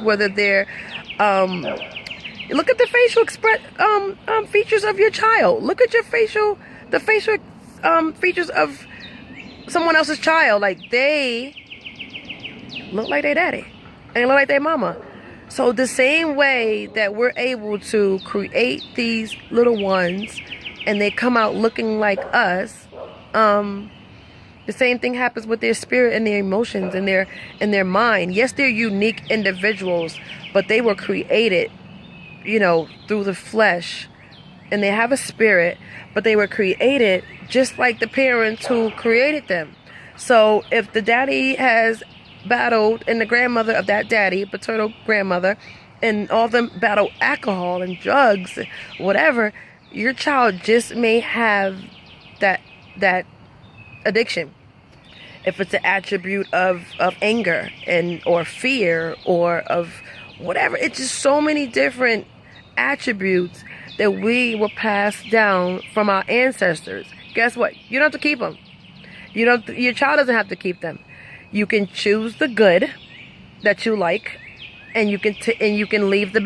whether they're look at the facial features of your child. Look at the facial features of someone else's child. Like, they look like their daddy and they look like their mama. So the same way that we're able to create these little ones and they come out looking like us, the same thing happens with their spirit and their emotions and their mind. Yes, they're unique individuals, but they were created, through the flesh, and they have a spirit, but they were created just like the parents who created them. So if the daddy has battled, and the grandmother of that daddy, paternal grandmother, and all of them battle alcohol and drugs, whatever, your child just may have that addiction. If it's an attribute of anger or fear or of whatever, it's just so many different attributes that we were passed down from our ancestors. Guess what? You don't have to keep them. Your child doesn't have to keep them. You can choose the good that you like, and you can leave the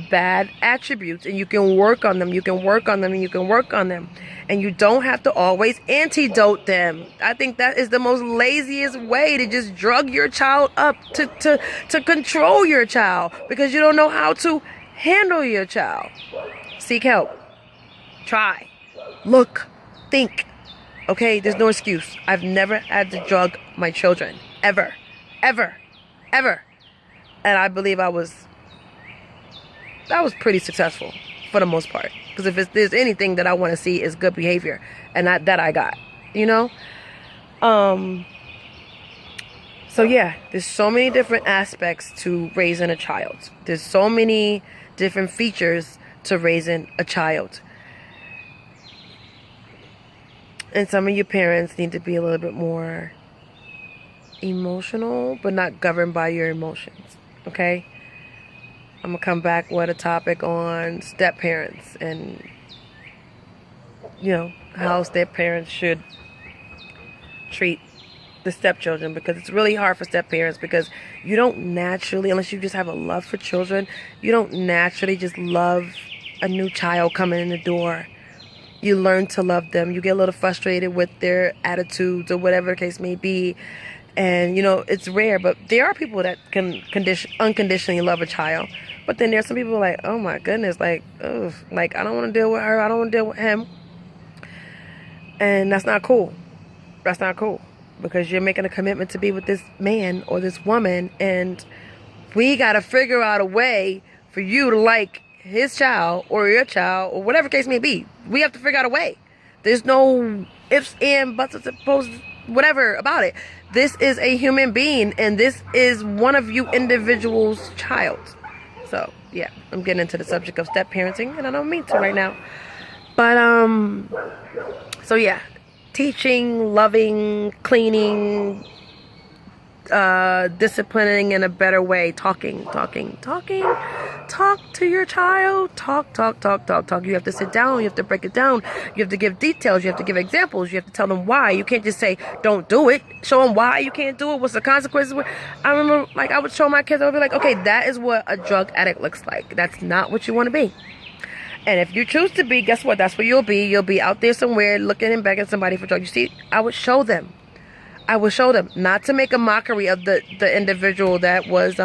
bad attributes, and you can work on them. And you can work on them, and you don't have to always antidote them. I think that is the most laziest way to just drug your child up to control your child, because you don't know how to handle your child. Seek help. Try. Look. Think. Okay, there's no excuse. I've never had to drug my children. Ever. Ever. Ever. And I believe I was pretty successful for the most part. Because if there's anything that I want to see is good behavior. And that I got. So yeah, there's so many different aspects to raising a child. There's so many different features to raising a child. And some of your parents need to be a little bit more emotional, but not governed by your emotions. Okay? I'm going to come back with a topic on step parents and, how step parents should treat the stepchildren, because it's really hard for step parents, because you don't naturally, unless you just have a love for children, you don't naturally just love a new child coming in the door. You learn to love them. You get a little frustrated with their attitudes or whatever the case may be. And, it's rare, but there are people that can unconditionally love a child. But then there's some people like, oh my goodness, like, ugh, like, I don't want to deal with her. I don't want to deal with him. And that's not cool. That's not cool. Because you're making a commitment to be with this man or this woman. And we got to figure out a way for you to like his child or your child or whatever case may be. We have to figure out a way. There's no ifs, and buts, suppose, whatever about it. This is a human being, and this is one of you individuals' child. So yeah, I'm getting into the subject of step parenting, and I don't mean to right now. But so yeah, teaching, loving, cleaning, disciplining in a better way, talking. Talk to your child. Talk. You have to sit down. You have to break it down. You have to give details. You have to give examples. You have to tell them why. You can't just say, don't do it. Show them why you can't do it. What's the consequences? I remember, I would show my kids, I would be like, okay, that is what a drug addict looks like. That's not what you want to be. And if you choose to be, guess what? That's what you'll be. You'll be out there somewhere looking and begging somebody for drugs. You see, I would show them. Not to make a mockery of the individual that was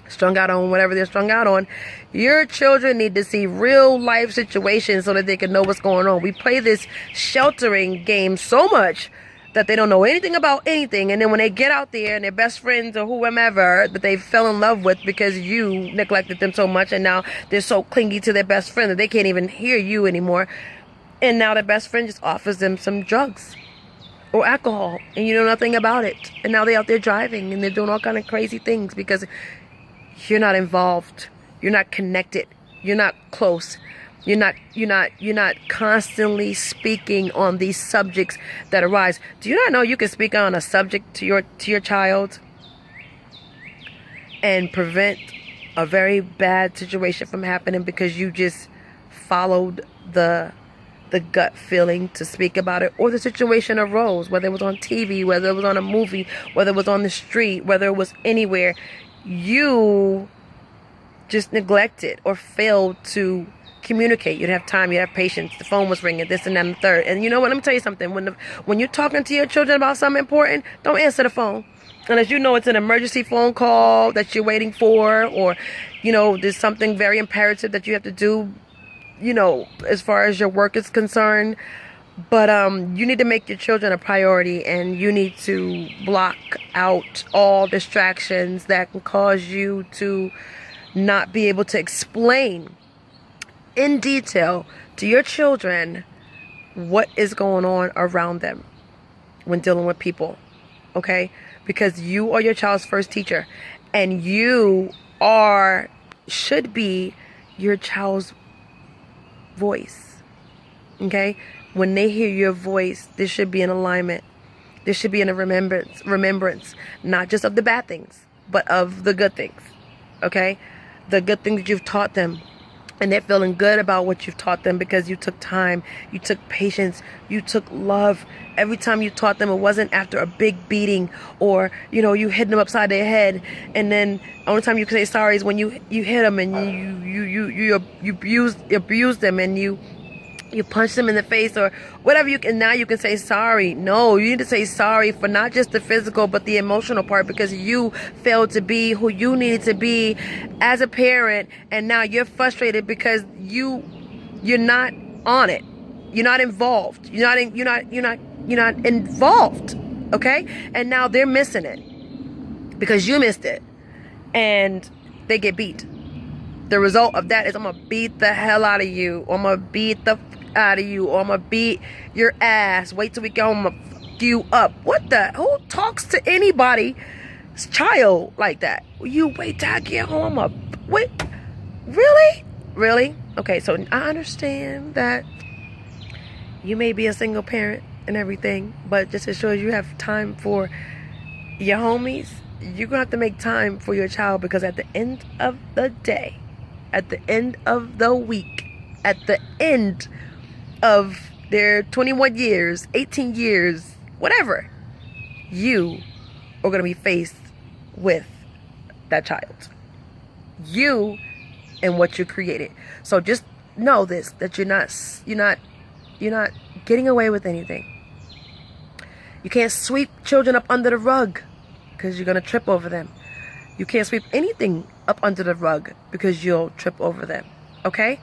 strung out on whatever they're strung out on. Your children need to see real life situations so that they can know what's going on. We play this sheltering game so much that they don't know anything about anything. And then when they get out there and their best friends or whomever that they fell in love with because you neglected them so much, and now they're so clingy to their best friend that they can't even hear you anymore. And now their best friend just offers them some drugs or alcohol, and you know nothing about it. And now they're out there driving and they're doing all kind of crazy things because you're not involved. You're not connected. You're not close. You're not constantly speaking on these subjects that arise. Do you not know you can speak on a subject to your child and prevent a very bad situation from happening because you just followed the the gut feeling to speak about it, or the situation arose, whether it was on TV, whether it was on a movie, whether it was on the street, whether it was anywhere, you just neglected or failed to communicate. You didn't have time, you didn't have patience, the phone was ringing, this and that and the third. And you know what, let me tell you something, when you're talking to your children about something important, don't answer the phone unless you know it's an emergency phone call that you're waiting for, or there's something very imperative that you have to do, as far as your work is concerned. But you need to make your children a priority, and you need to block out all distractions that can cause you to not be able to explain in detail to your children what is going on around them when dealing with people, okay? Because you are your child's first teacher, and you should be your child's voice, okay? When they hear your voice, there should be an alignment. There should be a remembrance, not just of the bad things, but of the good things, okay? The good things that you've taught them. And they're feeling good about what you've taught them because you took time, you took patience, you took love. Every time you taught them, it wasn't after a big beating, or, you hit them upside their head. And then the only time you can say sorry is when you hit them and you abuse them, and you punch them in the face or whatever. Now you can say sorry. No, you need to say sorry for not just the physical but the emotional part, because you failed to be who you needed to be as a parent, and now you're frustrated because you're not on it. You're not involved. You're not involved. Okay? And now they're missing it because you missed it, and they get beat. The result of that is, I'm gonna beat the hell out of you, or I'm gonna beat the out of you, or I'm gonna beat your ass. Wait till we get home, I'm gonna fuck you up. Who talks to anybody's child like that? You wait till I get home, wait, really? Okay, so I understand that you may be a single parent and everything, but just as sure as you have time for your homies, you're gonna have to make time for your child, because at the end of the day, at the end of the week, at the end of their 21 years, 18 years, whatever, you are going to be faced with that child. You and what you created. So just know this, that you're not getting away with anything. You can't sweep children up under the rug, because you're going to trip over them. You can't sweep anything up under the rug, because you'll trip over them. Okay?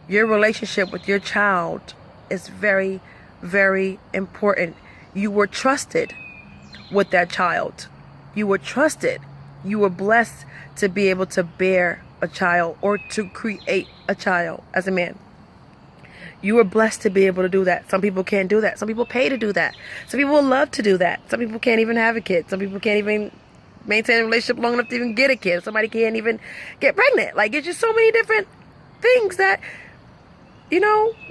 Your relationship with your child is very, very important. You were trusted with that child. You were trusted. You were blessed to be able to bear a child, or to create a child as a man. You were blessed to be able to do that. Some people can't do that. Some people pay to do that. Some people love to do that. Some people can't even have a kid. Some people can't even maintain a relationship long enough to even get a kid. Somebody can't even get pregnant. Like, it's just so many different things that,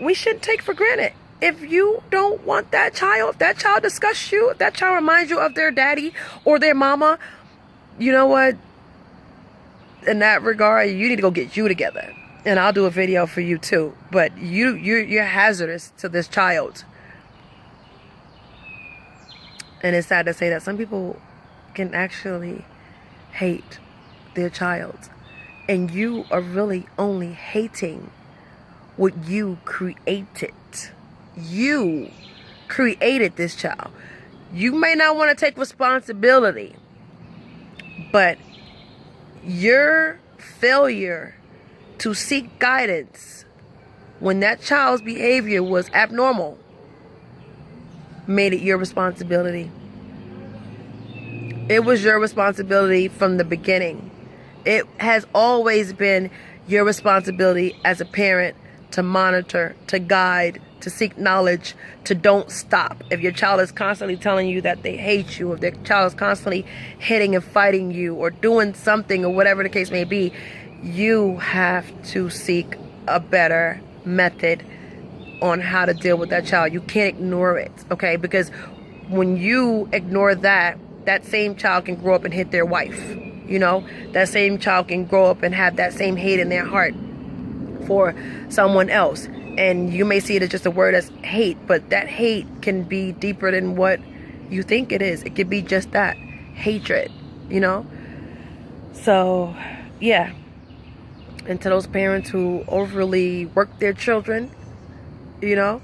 we shouldn't take for granted. If you don't want that child, if that child disgusts you, if that child reminds you of their daddy or their mama, you know what? In that regard, you need to go get you together. And I'll do a video for you too. But you're hazardous to this child. And it's sad to say that some people can actually hate their child, and you are really only hating what you created. You created this child. You may not want to take responsibility, but your failure to seek guidance when that child's behavior was abnormal made it your responsibility. It was your responsibility from the beginning. It has always been your responsibility as a parent to monitor, to guide, to seek knowledge, to don't stop. If your child is constantly telling you that they hate you, if their child is constantly hitting and fighting you, or doing something, or whatever the case may be, you have to seek a better method on how to deal with that child. You can't ignore it, okay? Because when you ignore that, that same child can grow up and hit their wife. That same child can grow up and have that same hate in their heart for someone else. And you may see it as just a word as hate, but that hate can be deeper than what you think it is. It could be just that, hatred, you know? So, yeah. And to those parents who overly work their children, you know,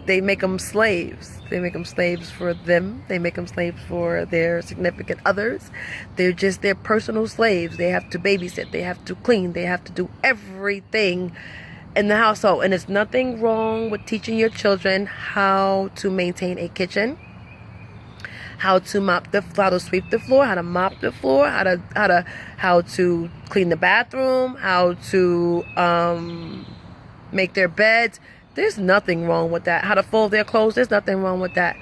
they make them slaves. They make them slaves for them. They make them slaves for their significant others. They're just their personal slaves. They have to babysit. They have to clean. They have to do everything in the household. And there's nothing wrong with teaching your children how to maintain a kitchen, how to how to sweep the floor, how to mop the floor, how to clean the bathroom, how to make their beds. There's nothing wrong with that. How to fold their clothes, there's nothing wrong with that.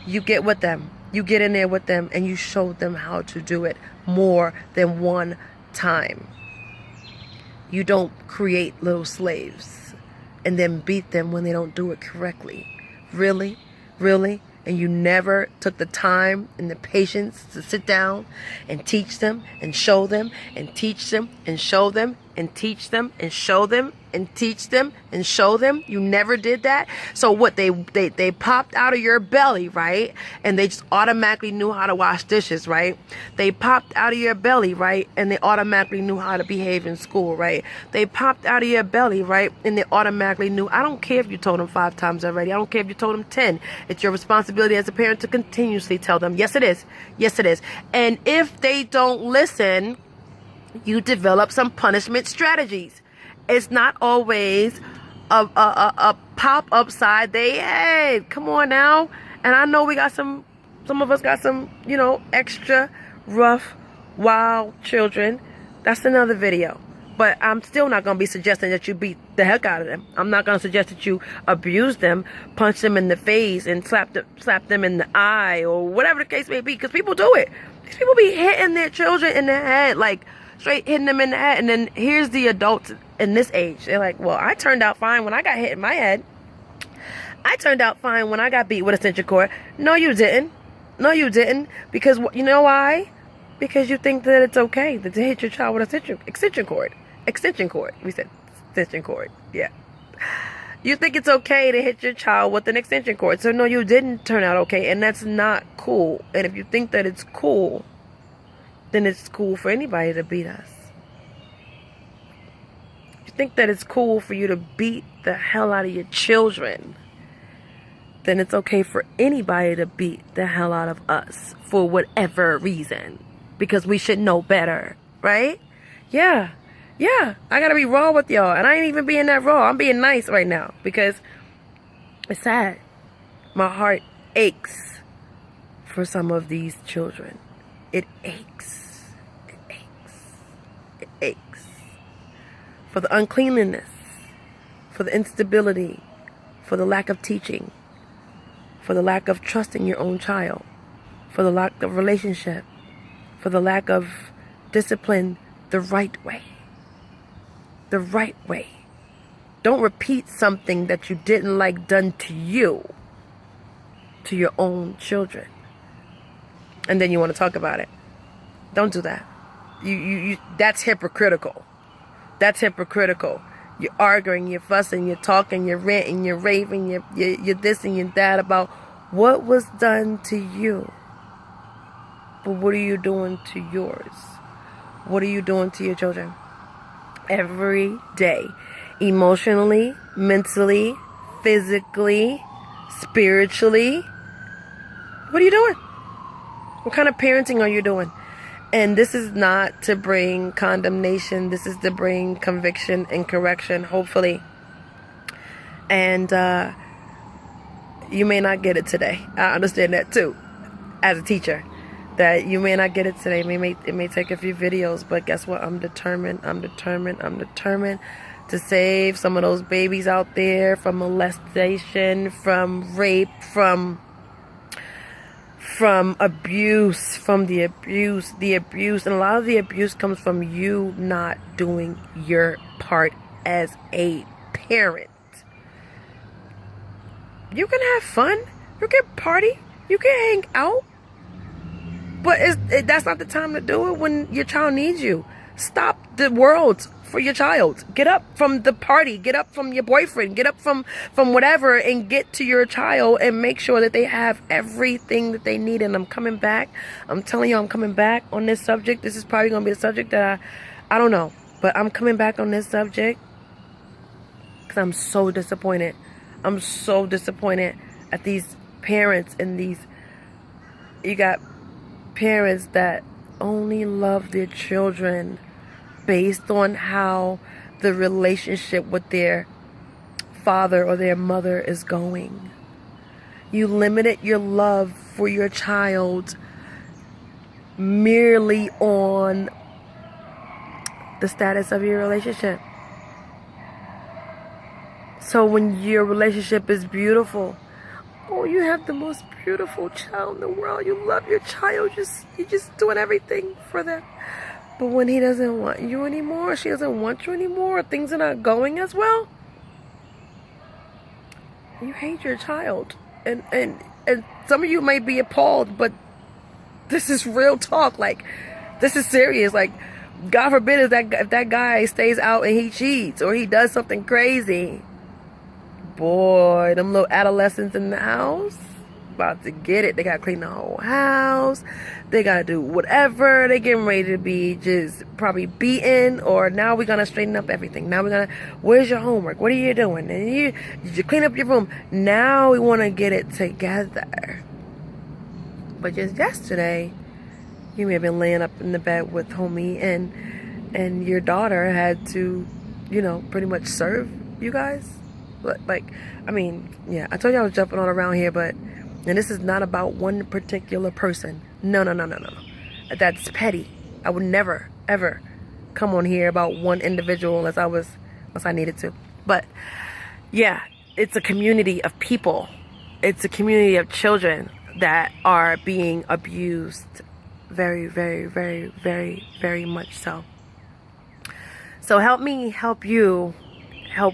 You get with them. You get in there with them and you show them how to do it more than one time. You don't create little slaves and then beat them when they don't do it correctly. Really? Really? And you never took the time and the patience to sit down and teach them and show them and teach them and show them and teach them and show them and teach them and show them. You never did that. So what, they popped out of your belly, right? And they just automatically knew how to wash dishes, right? They popped out of your belly, right? And they automatically knew how to behave in school, right? They popped out of your belly, right? And they automatically knew. I don't care if you told them 5 times already. I don't care if you told them 10. It's your responsibility as a parent to continuously tell them. Yes, it is. Yes, it is. And if they don't listen, you develop some punishment strategies. It's not always a pop upside. Hey, come on now. And I know we got some of us got some, you know, extra rough, wild children. That's another video. But I'm still not going to be suggesting that you beat the heck out of them. I'm not going to suggest that you abuse them, punch them in the face, and slap them in the eye, or whatever the case may be. Because people do it. These people be hitting their children in the head, like straight hitting them in the head. And then here's the adults in this age. They're like, well, I turned out fine when I got hit in my head. I turned out fine when I got beat with a extension cord. No, you didn't. No, you didn't. Because you know why? Because you think that it's okay to hit your child with an extension cord. Extension cord. We said extension cord. Yeah. You think it's okay to hit your child with an extension cord. So no, you didn't turn out okay. And that's not cool. And if you think that it's cool, then it's cool for anybody to beat us. If you think that it's cool for you to beat the hell out of your children, then it's okay for anybody to beat the hell out of us for whatever reason. Because we should know better, right? Yeah. Yeah, I gotta be raw with y'all. And I ain't even being that raw. I'm being nice right now because it's sad. My heart aches for some of these children. It aches. It aches. It aches. For the uncleanliness, for the instability, for the lack of teaching, for the lack of trusting your own child, for the lack of relationship, for the lack of discipline the right way. The right way. Don't repeat something that you didn't like done to you, to your own children. And then you want to talk about it. Don't do that. You that's hypocritical. That's hypocritical. You're arguing, you're fussing, you're talking, you're ranting, you're raving, you're this and you're that about what was done to you. But what are you doing to yours? What are you doing to your children? Every day. Emotionally, mentally, physically, spiritually. What are you doing? What kind of parenting are you doing? And this is not to bring condemnation. This is to bring conviction and correction, hopefully. And you may not get it today. I understand that too, as a teacher. That you may not get it today. It may take a few videos, but guess what? I'm determined to save some of those babies out there from molestation, from rape, from abuse, from the abuse. And a lot of the abuse comes from you not doing your part as a parent. You can have fun. You can party. You can hang out. But that's not the time to do it when your child needs you. Stop the world for your child. Get up from the party. Get up from your boyfriend. Get up from whatever and get to your child and make sure that they have everything that they need. And I'm coming back. I'm telling you, I'm coming back on this subject. This is probably going to be the subject that I don't know. But I'm coming back on this subject because I'm so disappointed. I'm so disappointed at these parents and these, you got parents that only love their children based on how the relationship with their father or their mother is going. You limited your love for your child merely on the status of your relationship. So when your relationship is beautiful, oh, you have the most beautiful child in the world. You love your child. You're just doing everything for them. But when he doesn't want you anymore, she doesn't want you anymore, things are not going as well, you hate your child. And some of you may be appalled, but this is real talk. Like, this is serious. Like, God forbid if that guy stays out and he cheats or he does something crazy. Boy, them little adolescents in the house about to get it. They gotta clean the whole house. They gotta do whatever. They getting ready to be just probably beaten. Or now we're gonna straighten up everything. Now we're gonna, where's your homework? What are you doing? And did you clean up your room? Now we want to get it together. But just yesterday, you may have been laying up in the bed with homie, and your daughter had to, you know, pretty much serve you guys. Like, I mean, yeah, I told you I was jumping all around here, but, and this is not about one particular person. No. That's petty. I would never, ever come on here about one individual unless I needed to. But, yeah, it's a community of people. It's a community of children that are being abused very, very, very, very, very much so. So help me help you, help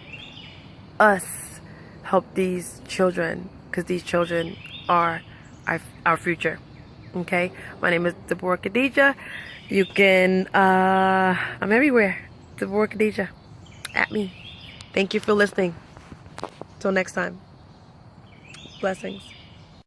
us help these children, because these children are our future. Okay, my name is Deborah Khadija. You can I'm everywhere, Deborah Khadija, at me. Thank you for listening. Till next time, blessings.